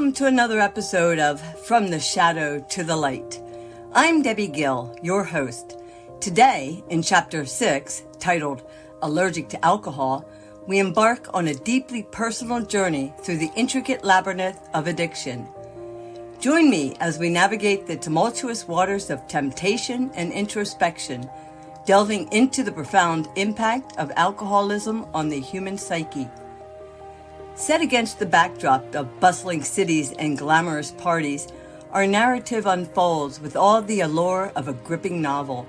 Welcome to another episode of From the Shadow to the Light. I'm Debbie Gill, your host. Today, in Chapter 6, titled Allergic to Alcohol, we embark on a deeply personal journey through the intricate labyrinth of addiction. Join me as we navigate the tumultuous waters of temptation and introspection, delving into the profound impact of alcoholism on the human psyche. Set against the backdrop of bustling cities and glamorous parties, our narrative unfolds with all the allure of a gripping novel.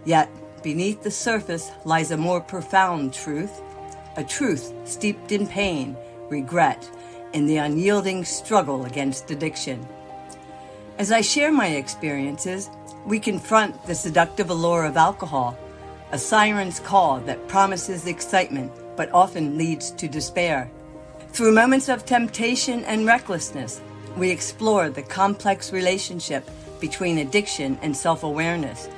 Yet, beneath the surface lies a more profound truth, a truth steeped in pain, regret, and the unyielding struggle against addiction. As I share my experiences, we confront the seductive allure of alcohol, a siren's call that promises excitement but often leads to despair. Through moments of temptation and recklessness, we explore the complex relationship between addiction and self-awareness,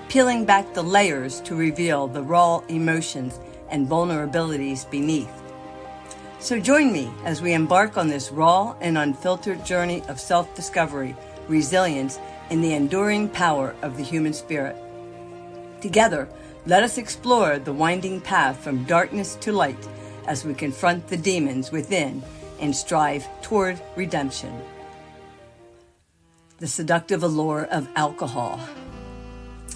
peeling back the layers to reveal the raw emotions and vulnerabilities beneath. So join me as we embark on this raw and unfiltered journey of self-discovery, resilience, and the enduring power of the human spirit. Together, let us explore the winding path from darkness to light as we confront the demons within and strive toward redemption. The seductive allure of alcohol.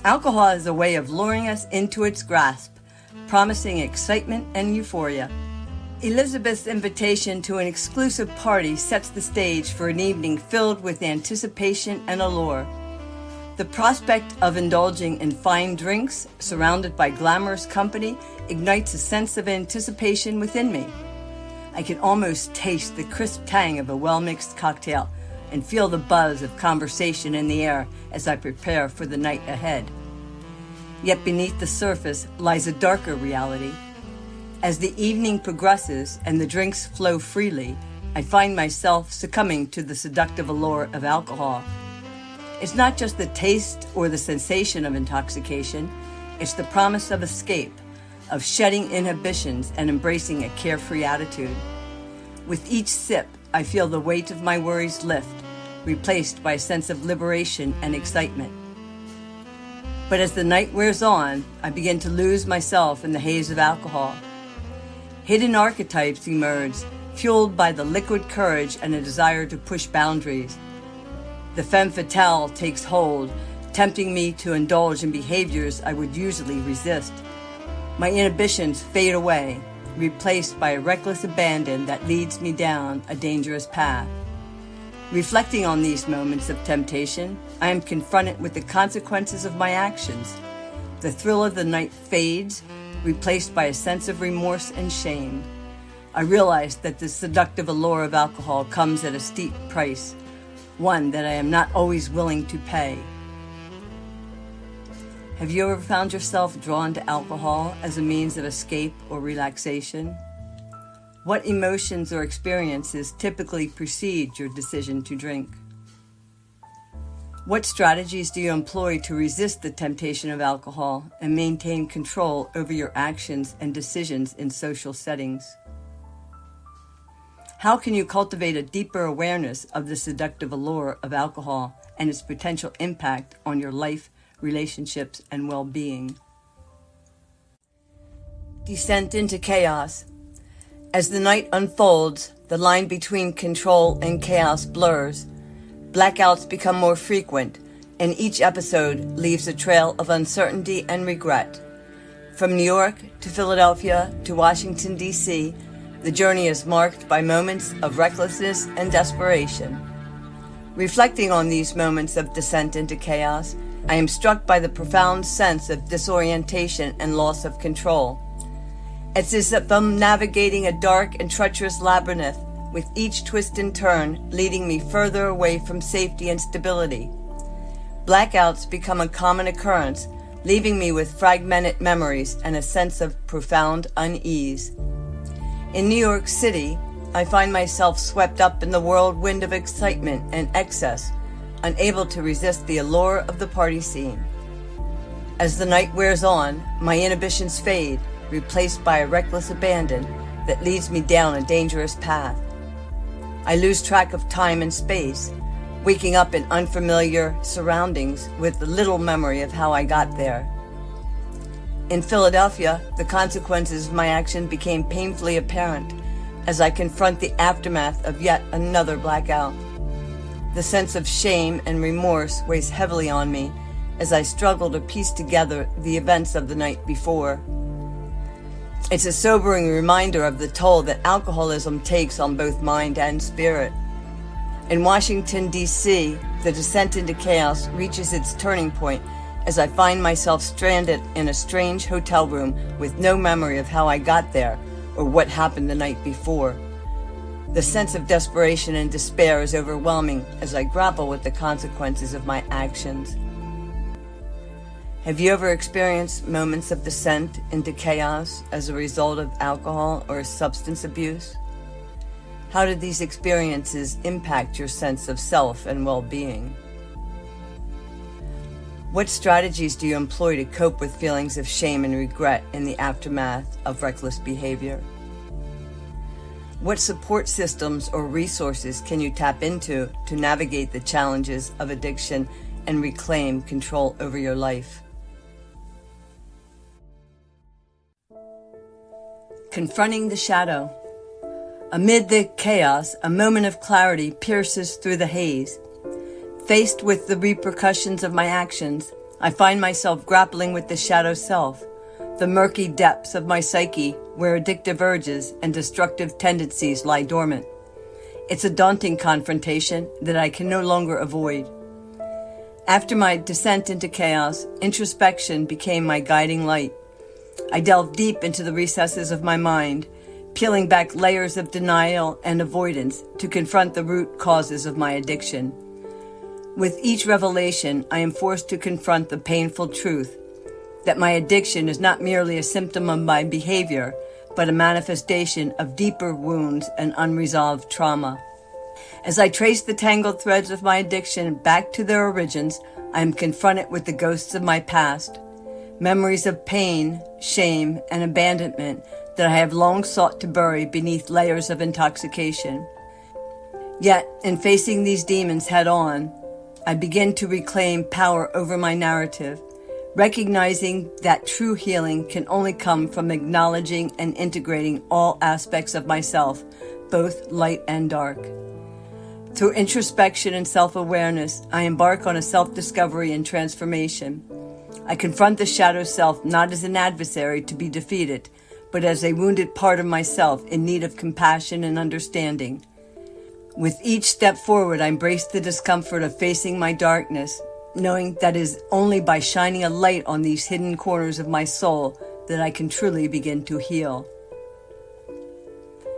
Alcohol is a way of luring us into its grasp, promising excitement and euphoria. Elizabeth's invitation to an exclusive party sets the stage for an evening filled with anticipation and allure. The prospect of indulging in fine drinks, surrounded by glamorous company, ignites a sense of anticipation within me. I can almost taste the crisp tang of a well-mixed cocktail and feel the buzz of conversation in the air as I prepare for the night ahead. Yet beneath the surface lies a darker reality. As the evening progresses and the drinks flow freely, I find myself succumbing to the seductive allure of alcohol. It's not just the taste or the sensation of intoxication, it's the promise of escape, of shedding inhibitions and embracing a carefree attitude. With each sip, I feel the weight of my worries lift, replaced by a sense of liberation and excitement. But as the night wears on, I begin to lose myself in the haze of alcohol. Hidden archetypes emerge, fueled by the liquid courage and a desire to push boundaries. The femme fatale takes hold, tempting me to indulge in behaviors I would usually resist. My inhibitions fade away, replaced by a reckless abandon that leads me down a dangerous path. Reflecting on these moments of temptation, I am confronted with the consequences of my actions. The thrill of the night fades, replaced by a sense of remorse and shame. I realize that the seductive allure of alcohol comes at a steep price, one that I am not always willing to pay. Have you ever found yourself drawn to alcohol as a means of escape or relaxation? What emotions or experiences typically precede your decision to drink? What strategies do you employ to resist the temptation of alcohol and maintain control over your actions and decisions in social settings? How can you cultivate a deeper awareness of the seductive allure of alcohol and its potential impact on your life, relationships, and well-being? Descent into chaos. As the night unfolds, the line between control and chaos blurs. Blackouts become more frequent, and each episode leaves a trail of uncertainty and regret. From New York to Philadelphia to Washington, D.C., the journey is marked by moments of recklessness and desperation. Reflecting on these moments of descent into chaos, I am struck by the profound sense of disorientation and loss of control. It's as if I'm navigating a dark and treacherous labyrinth, with each twist and turn leading me further away from safety and stability. Blackouts become a common occurrence, leaving me with fragmented memories and a sense of profound unease. In New York City, I find myself swept up in the whirlwind of excitement and excess, unable to resist the allure of the party scene. As the night wears on, my inhibitions fade, replaced by a reckless abandon that leads me down a dangerous path. I lose track of time and space, waking up in unfamiliar surroundings with little memory of how I got there. In Philadelphia, the consequences of my action became painfully apparent as I confront the aftermath of yet another blackout. The sense of shame and remorse weighs heavily on me as I struggle to piece together the events of the night before. It's a sobering reminder of the toll that alcoholism takes on both mind and spirit. In Washington, D.C., the descent into chaos reaches its turning point as I find myself stranded in a strange hotel room with no memory of how I got there or what happened the night before. The sense of desperation and despair is overwhelming as I grapple with the consequences of my actions. Have you ever experienced moments of descent into chaos as a result of alcohol or substance abuse? How did these experiences impact your sense of self and well-being? What strategies do you employ to cope with feelings of shame and regret in the aftermath of reckless behavior? What support systems or resources can you tap into to navigate the challenges of addiction and reclaim control over your life? Confronting the shadow. Amid the chaos, a moment of clarity pierces through the haze. Faced with the repercussions of my actions, I find myself grappling with the shadow self, the murky depths of my psyche where addictive urges and destructive tendencies lie dormant. It's a daunting confrontation that I can no longer avoid. After my descent into chaos, introspection became my guiding light. I delved deep into the recesses of my mind, peeling back layers of denial and avoidance to confront the root causes of my addiction. With each revelation, I am forced to confront the painful truth that my addiction is not merely a symptom of my behavior, but a manifestation of deeper wounds and unresolved trauma. As I trace the tangled threads of my addiction back to their origins, I am confronted with the ghosts of my past, memories of pain, shame, and abandonment that I have long sought to bury beneath layers of intoxication. Yet, in facing these demons head-on, I begin to reclaim power over my narrative, recognizing that true healing can only come from acknowledging and integrating all aspects of myself, both light and dark. Through introspection and self-awareness, I embark on a self-discovery and transformation. I confront the shadow self not as an adversary to be defeated, but as a wounded part of myself in need of compassion and understanding. With each step forward, I embrace the discomfort of facing my darkness, knowing that it is only by shining a light on these hidden corners of my soul that I can truly begin to heal.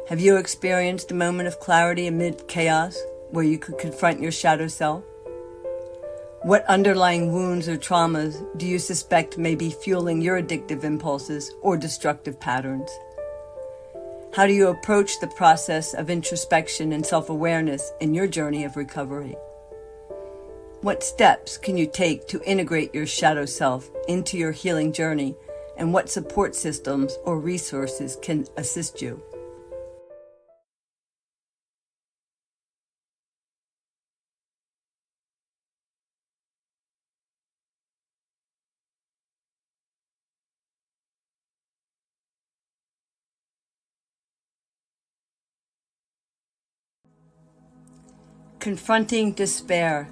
Have you experienced a moment of clarity amid chaos where you could confront your shadow self? What underlying wounds or traumas do you suspect may be fueling your addictive impulses or destructive patterns? How do you approach the process of introspection and self-awareness in your journey of recovery? What steps can you take to integrate your shadow self into your healing journey, and what support systems or resources can assist you? Confronting despair.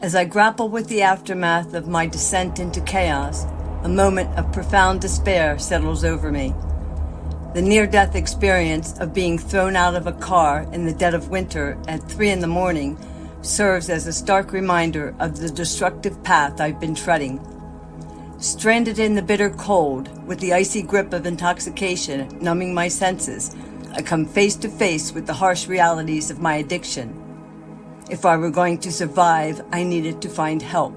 As I grapple with the aftermath of my descent into chaos, a moment of profound despair settles over me. The near-death experience of being thrown out of a car in the dead of winter at 3 a.m. serves as a stark reminder of the destructive path I've been treading. Stranded in the bitter cold, with the icy grip of intoxication numbing my senses, I come face to face with the harsh realities of my addiction. If I were going to survive, I needed to find help.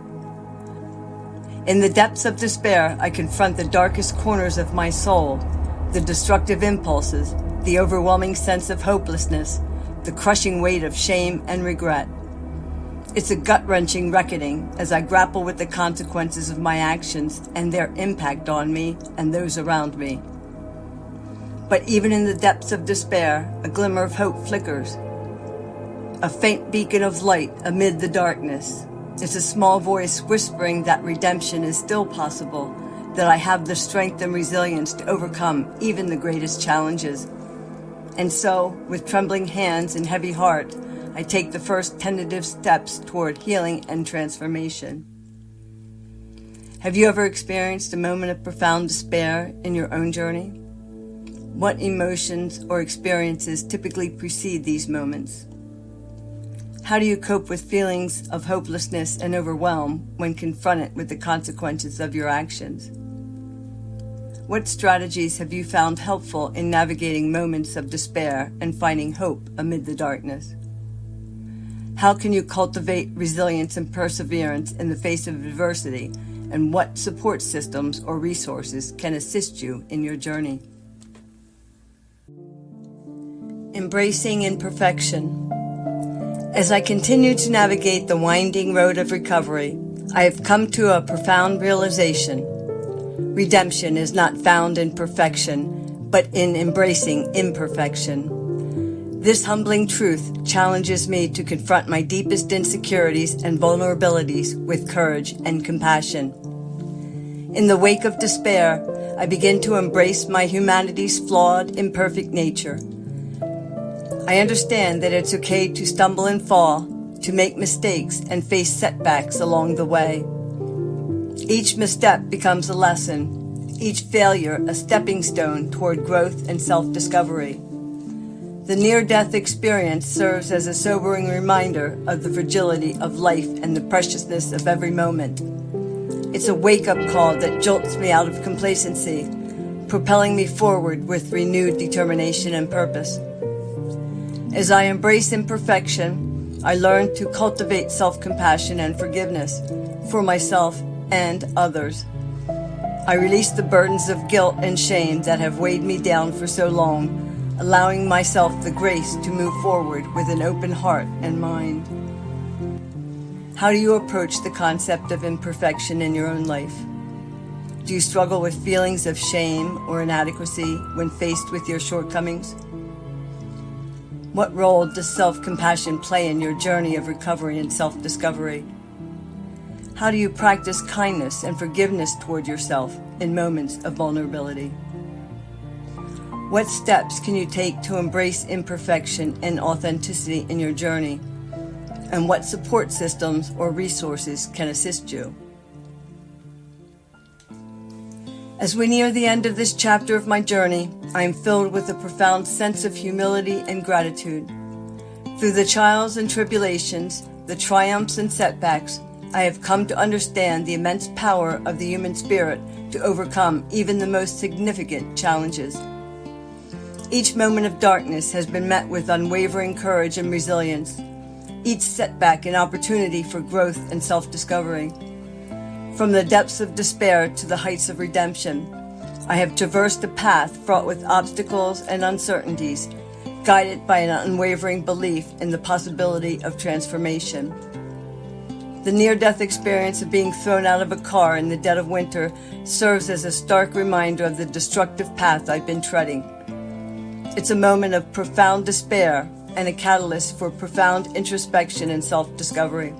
In the depths of despair, I confront the darkest corners of my soul, the destructive impulses, the overwhelming sense of hopelessness, the crushing weight of shame and regret. It's a gut-wrenching reckoning as I grapple with the consequences of my actions and their impact on me and those around me. But even in the depths of despair, a glimmer of hope flickers. a faint beacon of light amid the darkness. It's a small voice whispering that redemption is still possible, that I have the strength and resilience to overcome even the greatest challenges. And so, with trembling hands and heavy heart, I take the first tentative steps toward healing and transformation. Have you ever experienced a moment of profound despair in your own journey? What emotions or experiences typically precede these moments? How do you cope with feelings of hopelessness and overwhelm when confronted with the consequences of your actions? What strategies have you found helpful in navigating moments of despair and finding hope amid the darkness? How can you cultivate resilience and perseverance in the face of adversity, and what support systems or resources can assist you in your journey? Embracing imperfection. As I continue to navigate the winding road of recovery, I have come to a profound realization. Redemption is not found in perfection, but in embracing imperfection. This humbling truth challenges me to confront my deepest insecurities and vulnerabilities with courage and compassion. In the wake of despair, I begin to embrace my humanity's flawed, imperfect nature. I understand that it's okay to stumble and fall, to make mistakes and face setbacks along the way. Each misstep becomes a lesson, each failure a stepping stone toward growth and self-discovery. The near-death experience serves as a sobering reminder of the fragility of life and the preciousness of every moment. It's a wake-up call that jolts me out of complacency, propelling me forward with renewed determination and purpose. As I embrace imperfection, I learn to cultivate self-compassion and forgiveness for myself and others. I release the burdens of guilt and shame that have weighed me down for so long, allowing myself the grace to move forward with an open heart and mind. How do you approach the concept of imperfection in your own life? Do you struggle with feelings of shame or inadequacy when faced with your shortcomings? What role does self-compassion play in your journey of recovery and self-discovery? How do you practice kindness and forgiveness toward yourself in moments of vulnerability? What steps can you take to embrace imperfection and authenticity in your journey? And what support systems or resources can assist you? As we near the end of this chapter of my journey, I am filled with a profound sense of humility and gratitude. Through the trials and tribulations, the triumphs and setbacks, I have come to understand the immense power of the human spirit to overcome even the most significant challenges. Each moment of darkness has been met with unwavering courage and resilience, each setback an opportunity for growth and self-discovery. From the depths of despair to the heights of redemption, I have traversed a path fraught with obstacles and uncertainties, guided by an unwavering belief in the possibility of transformation. The near-death experience of being thrown out of a car in the dead of winter serves as a stark reminder of the destructive path I've been treading. It's a moment of profound despair and a catalyst for profound introspection and self-discovery.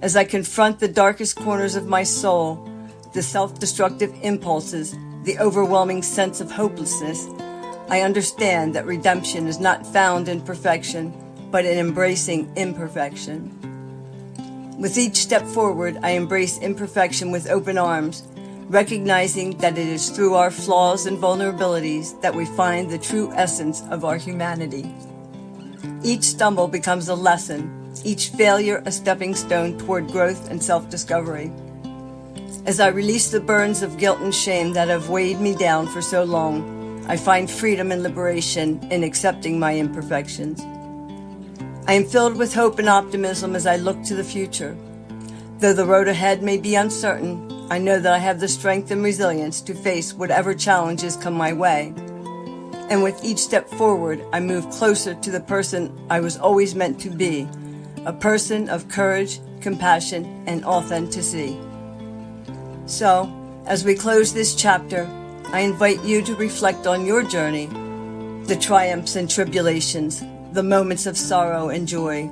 As I confront the darkest corners of my soul, the self-destructive impulses, the overwhelming sense of hopelessness, I understand that redemption is not found in perfection, but in embracing imperfection. With each step forward, I embrace imperfection with open arms, recognizing that it is through our flaws and vulnerabilities that we find the true essence of our humanity. Each stumble becomes a lesson, each failure a stepping stone toward growth and self-discovery. As I release the burdens of guilt and shame that have weighed me down for so long, I find freedom and liberation in accepting my imperfections. I am filled with hope and optimism as I look to the future. Though the road ahead may be uncertain, I know that I have the strength and resilience to face whatever challenges come my way. And with each step forward, I move closer to the person I was always meant to be, a person of courage, compassion, and authenticity. So, as we close this chapter, I invite you to reflect on your journey, the triumphs and tribulations, the moments of sorrow and joy.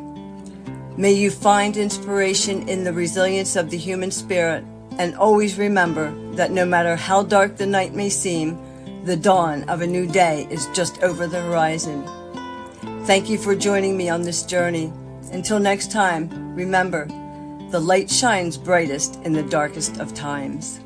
May you find inspiration in the resilience of the human spirit, and always remember that no matter how dark the night may seem, the dawn of a new day is just over the horizon. Thank you for joining me on this journey. Until next time, remember, the light shines brightest in the darkest of times.